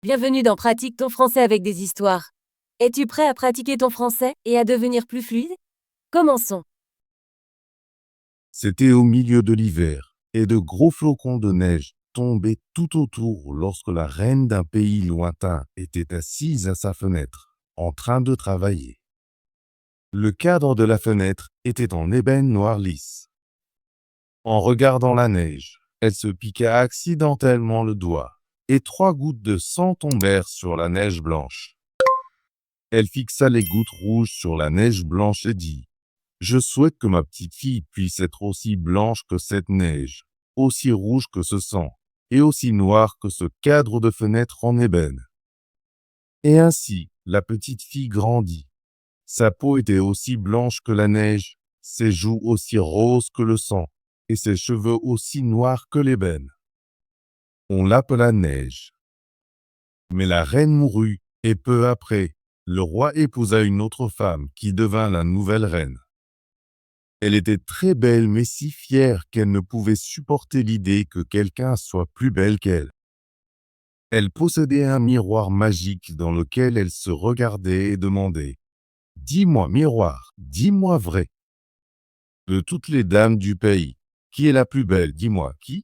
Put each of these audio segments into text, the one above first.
Bienvenue dans Pratique ton français avec des histoires. Es-tu prêt à pratiquer ton français et à devenir plus fluide? Commençons. C'était au milieu de l'hiver, et de gros flocons de neige tombaient tout autour lorsque la reine d'un pays lointain était assise à sa fenêtre, en train de travailler. Le cadre de la fenêtre était en ébène noir lisse. En regardant la neige, elle se piqua accidentellement le doigt, et 3 gouttes de sang tombèrent sur la neige blanche. Elle fixa les gouttes rouges sur la neige blanche et dit: Je souhaite que ma petite fille puisse être aussi blanche que cette neige, aussi rouge que ce sang, et aussi noire que ce cadre de fenêtre en ébène. Et ainsi, la petite fille grandit. Sa peau était aussi blanche que la neige, ses joues aussi roses que le sang, et ses cheveux aussi noirs que l'ébène. On l'appela Neige. Mais la reine mourut, et peu après, le roi épousa une autre femme qui devint la nouvelle reine. Elle était très belle mais si fière qu'elle ne pouvait supporter l'idée que quelqu'un soit plus belle qu'elle. Elle possédait un miroir magique dans lequel elle se regardait et demandait: Dis-moi, miroir, dis-moi vrai. De toutes les dames du pays, qui est la plus belle, dis-moi, qui?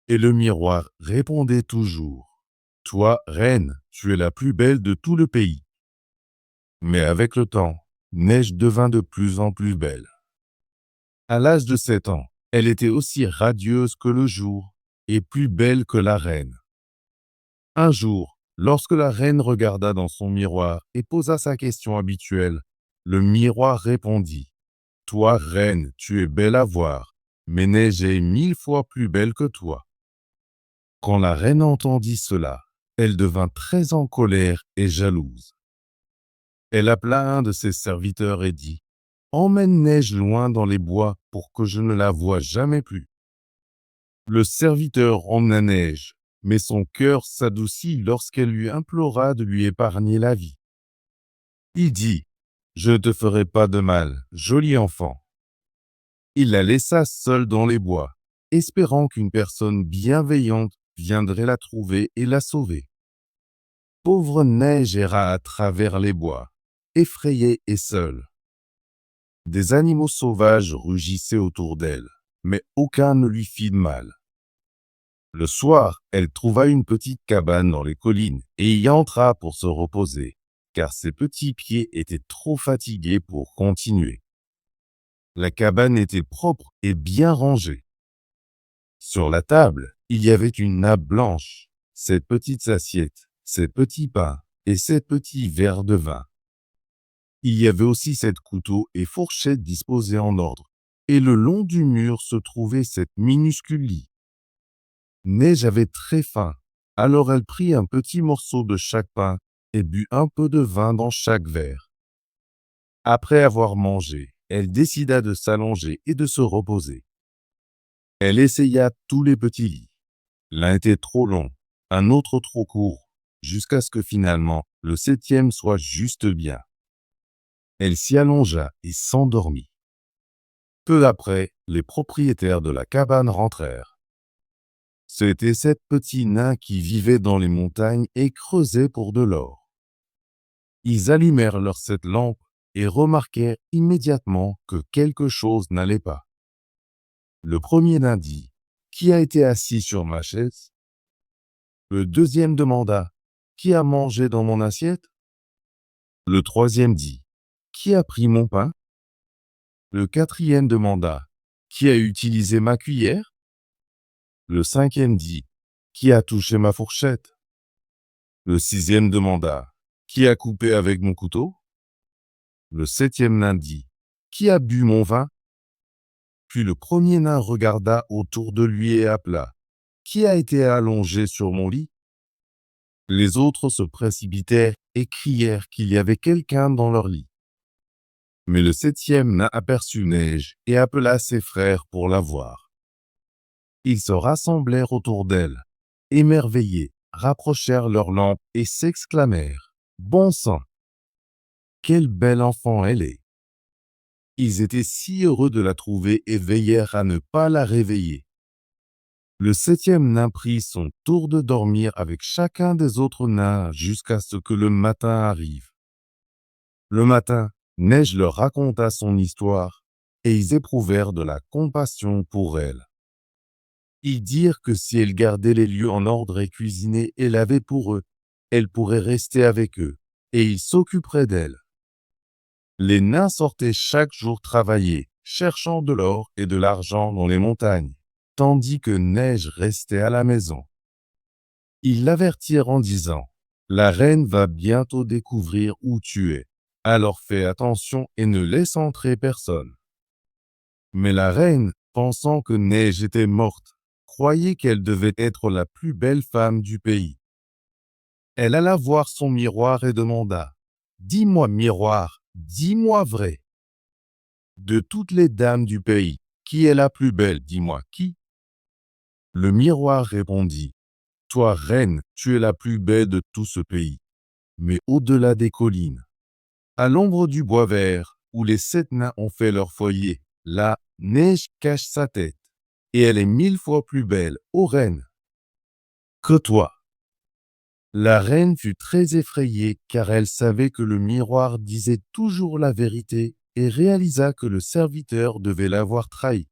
Et le miroir répondait toujours: Toi, reine, tu es la plus belle de tout le pays. Mais avec le temps, Neige devint de plus en plus belle. À l'âge de 7 ans, elle était aussi radieuse que le jour et plus belle que la reine. Un jour, lorsque la reine regarda dans son miroir et posa sa question habituelle, le miroir répondit: Toi, reine, tu es belle à voir, mais Neige est 1000 fois plus belle que toi. Quand la reine entendit cela, elle devint très en colère et jalouse. Elle appela un de ses serviteurs et dit: Emmène Neige loin dans les bois pour que je ne la voie jamais plus. Le serviteur emmena Neige, mais son cœur s'adoucit lorsqu'elle lui implora de lui épargner la vie. Il dit: Je ne te ferai pas de mal, joli enfant. Il la laissa seule dans les bois, espérant qu'une personne bienveillante viendrait la trouver et la sauver. Pauvre Neige erra à travers les bois, effrayée et seule. Des animaux sauvages rugissaient autour d'elle, mais aucun ne lui fit de mal. Le soir, elle trouva une petite cabane dans les collines et y entra pour se reposer, car ses petits pieds étaient trop fatigués pour continuer. La cabane était propre et bien rangée. Sur la table, il y avait une nappe blanche, ses petites assiettes, ses petits pains et ses petits verres de vin. Il y avait aussi sept couteaux et fourchettes disposés en ordre, et le long du mur se trouvait cette minuscule lit. Neige avait très faim, alors elle prit un petit morceau de chaque pain et but un peu de vin dans chaque verre. Après avoir mangé, elle décida de s'allonger et de se reposer. Elle essaya tous les petits lits. L'un était trop long, un autre trop court, jusqu'à ce que finalement le 7e soit juste bien. Elle s'y allongea et s'endormit. Peu après, les propriétaires de la cabane rentrèrent. C'étaient 7 petits nains qui vivaient dans les montagnes et creusaient pour de l'or. Ils allumèrent leurs 7 lampes et remarquèrent immédiatement que quelque chose n'allait pas. Le premier nain dit: Qui a été assis sur ma chaise? Le deuxième demanda: Qui a mangé dans mon assiette? Le troisième dit: Qui a pris mon pain? Le quatrième demanda: Qui a utilisé ma cuillère? Le cinquième dit: Qui a touché ma fourchette? Le sixième demanda: Qui a coupé avec mon couteau? Le septième nain dit: Qui a bu mon vin? Puis le premier nain regarda autour de lui et appela: Qui a été allongé sur mon lit? Les autres se précipitèrent et crièrent qu'il y avait quelqu'un dans leur lit. Mais le 7e nain aperçut Neige et appela ses frères pour la voir. Ils se rassemblèrent autour d'elle, émerveillés, rapprochèrent leurs lampes et s'exclamèrent: Bon sang! Quel bel enfant elle est! Ils étaient si heureux de la trouver et veillèrent à ne pas la réveiller. Le 7e nain prit son tour de dormir avec chacun des autres nains jusqu'à ce que le matin arrive. Le matin, Neige leur raconta son histoire, et ils éprouvèrent de la compassion pour elle. Ils dirent que si elle gardait les lieux en ordre et cuisinait et lavait pour eux, elle pourrait rester avec eux, et ils s'occuperaient d'elle. Les nains sortaient chaque jour travailler, cherchant de l'or et de l'argent dans les montagnes, tandis que Neige restait à la maison. Ils l'avertirent en disant, « La reine va bientôt découvrir où tu es, alors fais attention et ne laisse entrer personne. » Mais la reine, pensant que Neige était morte, croyait qu'elle devait être la plus belle femme du pays. Elle alla voir son miroir et demanda, « Dis-moi, miroir, dis-moi vrai. De toutes les dames du pays, qui est la plus belle, dis-moi qui ?» Le miroir répondit, « Toi, reine, tu es la plus belle de tout ce pays, mais au-delà des collines, à l'ombre du bois vert, où les 7 nains ont fait leur foyer, là, Neige cache sa tête, et elle est 1000 fois plus belle, ô reine, que toi. » La reine fut très effrayée, car elle savait que le miroir disait toujours la vérité, et réalisa que le serviteur devait l'avoir trahi.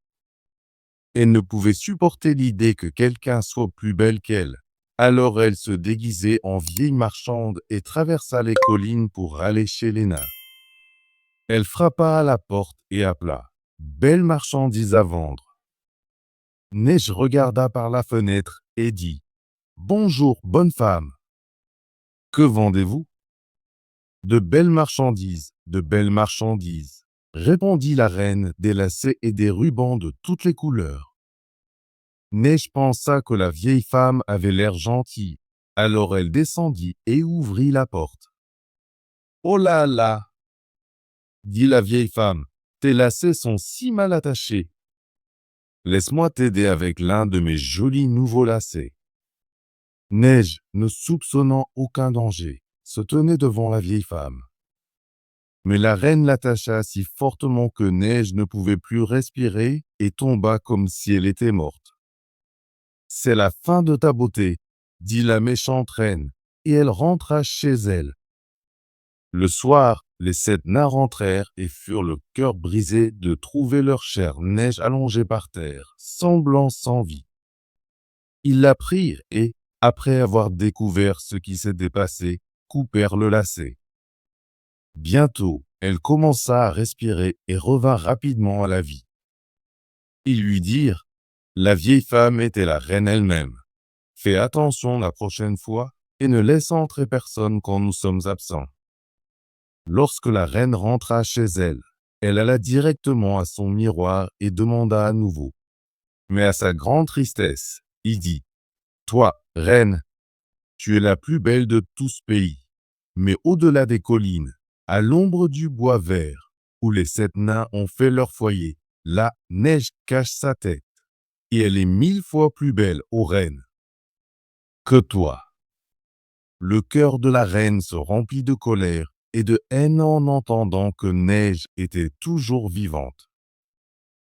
Elle ne pouvait supporter l'idée que quelqu'un soit plus belle qu'elle. Alors elle se déguisait en vieille marchande et traversa les collines pour aller chez les nains. Elle frappa à la porte et appela, « Belle marchandise à vendre. » Neige regarda par la fenêtre et dit, « Bonjour, bonne femme. Que vendez-vous ?»« De belles marchandises, répondit la reine, des lacets et des rubans de toutes les couleurs. Neige pensa que la vieille femme avait l'air gentille, alors elle descendit et ouvrit la porte. « Oh là là !» dit la vieille femme, « tes lacets sont si mal attachés. Laisse-moi t'aider avec l'un de mes jolis nouveaux lacets. » Neige, ne soupçonnant aucun danger, se tenait devant la vieille femme. Mais la reine l'attacha si fortement que Neige ne pouvait plus respirer et tomba comme si elle était morte. « C'est la fin de ta beauté, » dit la méchante reine, et elle rentra chez elle. Le soir, les 7 nains rentrèrent et furent le cœur brisé de trouver leur chère Neige allongée par terre, semblant sans vie. Ils la prirent et, après avoir découvert ce qui s'était passé, coupèrent le lacet. Bientôt, elle commença à respirer et revint rapidement à la vie. Ils lui dirent, « La vieille femme était la reine elle-même. Fais attention la prochaine fois et ne laisse entrer personne quand nous sommes absents. » Lorsque la reine rentra chez elle, elle alla directement à son miroir et demanda à nouveau. Mais à sa grande tristesse, il dit, « Toi, reine, tu es la plus belle de tout ce pays, mais au-delà des collines, à l'ombre du bois vert, où les 7 nains ont fait leur foyer, là, Neige cache sa tête, et elle est 1000 fois plus belle, ô reine, que toi. » Le cœur de la reine se remplit de colère et de haine en entendant que Neige était toujours vivante.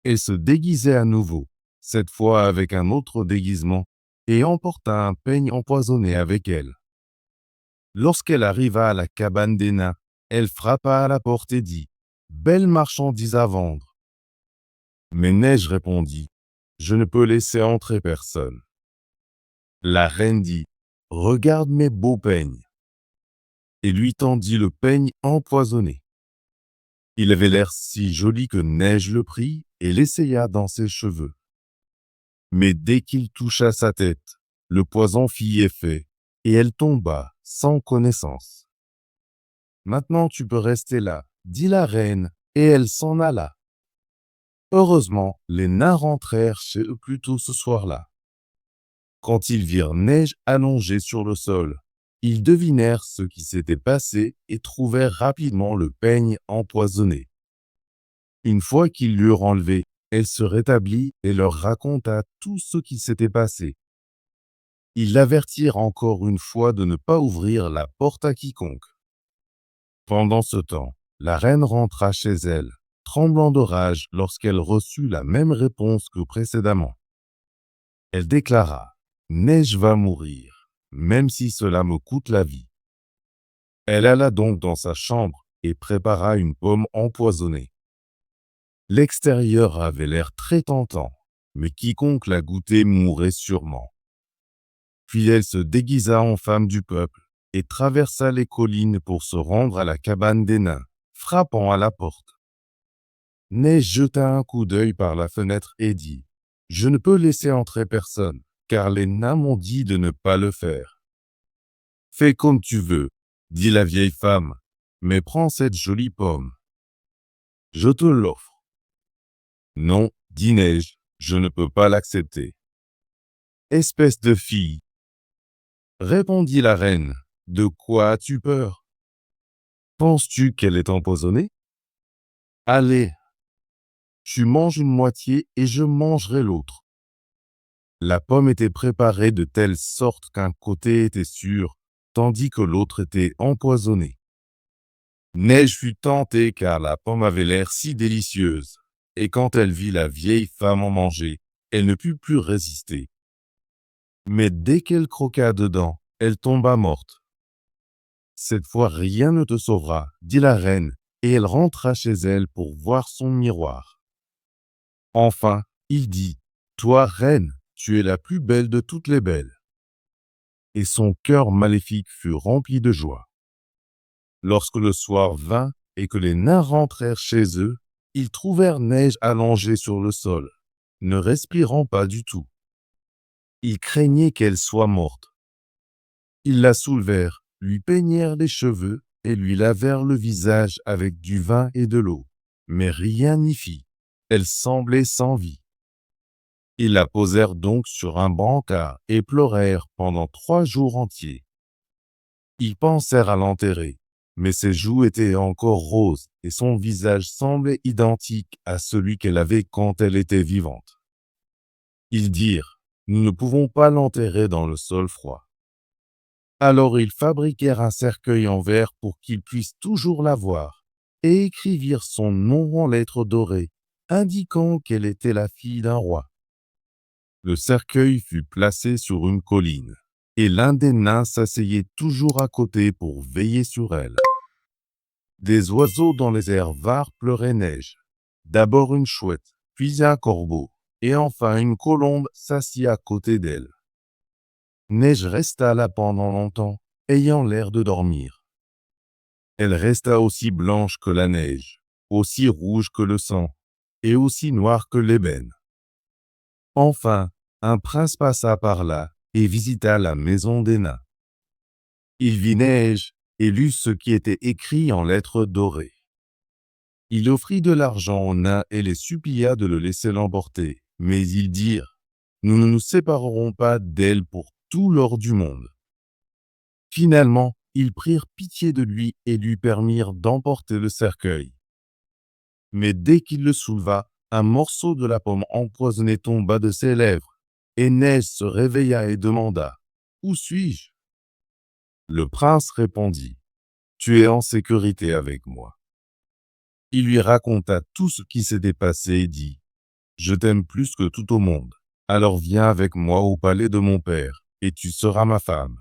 Elle se déguisait à nouveau, cette fois avec un autre déguisement, et emporta un peigne empoisonné avec elle. Lorsqu'elle arriva à la cabane des nains, elle frappa à la porte et dit, « Belle marchandise à vendre. » Mais Neige répondit, « Je ne peux laisser entrer personne. » La reine dit, « Regarde mes beaux peignes. » Et lui tendit le peigne empoisonné. Il avait l'air si joli que Neige le prit et l'essaya dans ses cheveux. Mais dès qu'il toucha sa tête, le poison fit effet, et elle tomba sans connaissance. « Maintenant tu peux rester là, » dit la reine, et elle s'en alla. Heureusement, les nains rentrèrent chez eux plus tôt ce soir-là. Quand ils virent Neige allongée sur le sol, ils devinèrent ce qui s'était passé et trouvèrent rapidement le peigne empoisonné. Une fois qu'ils l'eurent enlevé, elle se rétablit et leur raconta tout ce qui s'était passé. Ils l'avertirent encore une fois de ne pas ouvrir la porte à quiconque. Pendant ce temps, la reine rentra chez elle, tremblant de rage lorsqu'elle reçut la même réponse que précédemment. Elle déclara: Neige va mourir, même si cela me coûte la vie. Elle alla donc dans sa chambre et prépara une pomme empoisonnée. L'extérieur avait l'air très tentant, mais quiconque la goûtait mourrait sûrement. Puis elle se déguisa en femme du peuple et traversa les collines pour se rendre à la cabane des nains, frappant à la porte. Neige jeta un coup d'œil par la fenêtre et dit: Je ne peux laisser entrer personne, car les nains m'ont dit de ne pas le faire. Fais comme tu veux, dit la vieille femme, mais prends cette jolie pomme. Je te l'offre. Non, dit Neige, je ne peux pas l'accepter. Espèce de fille, répondit la reine, de quoi as-tu peur? Penses-tu qu'elle est empoisonnée? Allez, tu manges une moitié et je mangerai l'autre. La pomme était préparée de telle sorte qu'un côté était sûr, tandis que l'autre était empoisonné. Neige fut tentée car la pomme avait l'air si délicieuse, et quand elle vit la vieille femme en manger, elle ne put plus résister. Mais dès qu'elle croqua dedans, elle tomba morte. Cette fois rien ne te sauvera, dit la reine, et elle rentra chez elle pour voir son miroir. Enfin, il dit: Toi, reine, tu es la plus belle de toutes les belles. Et son cœur maléfique fut rempli de joie. Lorsque le soir vint et que les nains rentrèrent chez eux, ils trouvèrent Neige allongée sur le sol, ne respirant pas du tout. Ils craignaient qu'elle soit morte. Ils la soulevèrent, lui peignèrent les cheveux et lui lavèrent le visage avec du vin et de l'eau. Mais rien n'y fit. Elle semblait sans vie. Ils la posèrent donc sur un brancard et pleurèrent pendant 3 jours entiers. Ils pensèrent à l'enterrer, mais ses joues étaient encore roses et son visage semblait identique à celui qu'elle avait quand elle était vivante. Ils dirent: Nous ne pouvons pas l'enterrer dans le sol froid. Alors ils fabriquèrent un cercueil en verre pour qu'ils puissent toujours la voir, et écrivirent son nom en lettres dorées, indiquant qu'elle était la fille d'un roi. Le cercueil fut placé sur une colline, et l'un des nains s'asseyait toujours à côté pour veiller sur elle. Des oiseaux dans les airs vinrent pleurer Neige. D'abord une chouette, puis un corbeau, et enfin une colombe s'assit à côté d'elle. Neige resta là pendant longtemps, ayant l'air de dormir. Elle resta aussi blanche que la neige, aussi rouge que le sang, et aussi noire que l'ébène. Enfin, un prince passa par là et visita la maison des nains. Il vit Neige et lut ce qui était écrit en lettres dorées. Il offrit de l'argent aux nains et les supplia de le laisser l'emporter, mais ils dirent: Nous ne nous séparerons pas d'elle pour tout l'or du monde. Finalement, ils prirent pitié de lui et lui permirent d'emporter le cercueil. Mais dès qu'il le souleva, un morceau de la pomme empoisonnée tomba de ses lèvres, et Neige se réveilla et demanda: Où suis-je? Le prince répondit: Tu es en sécurité avec moi. Il lui raconta tout ce qui s'était passé et dit: Je t'aime plus que tout au monde. Alors viens avec moi au palais de mon père, et tu seras ma femme.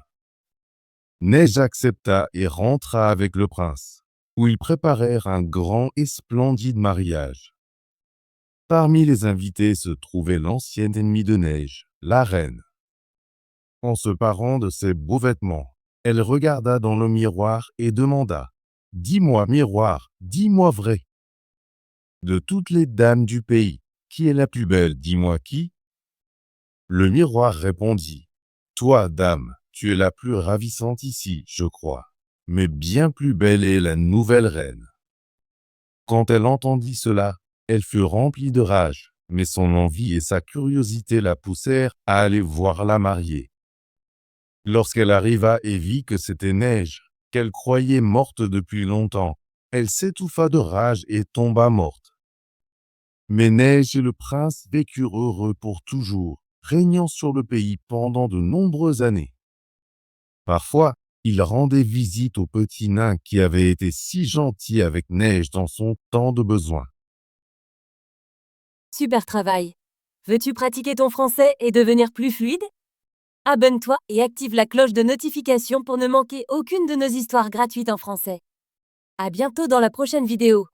Neige accepta et rentra avec le prince, où ils préparèrent un grand et splendide mariage. Parmi les invités se trouvait l'ancienne ennemie de Neige, la reine. En se parant de ses beaux vêtements, elle regarda dans le miroir et demanda: Dis-moi, miroir, dis-moi vrai. De toutes les dames du pays, qui est la plus belle, dis-moi qui? Le miroir répondit: Toi, dame, tu es la plus ravissante ici, je crois, mais bien plus belle est la nouvelle reine. Quand elle entendit cela, elle fut remplie de rage, mais son envie et sa curiosité la poussèrent à aller voir la mariée. Lorsqu'elle arriva et vit que c'était Neige, qu'elle croyait morte depuis longtemps, elle s'étouffa de rage et tomba morte. Mais Neige et le prince vécurent heureux pour toujours, régnant sur le pays pendant de nombreuses années. Parfois, il rendait visite au petit nain qui avait été si gentil avec Neige dans son temps de besoin. Super travail. Veux-tu pratiquer ton français et devenir plus fluide? Abonne-toi et active la cloche de notification pour ne manquer aucune de nos histoires gratuites en français. À bientôt dans la prochaine vidéo.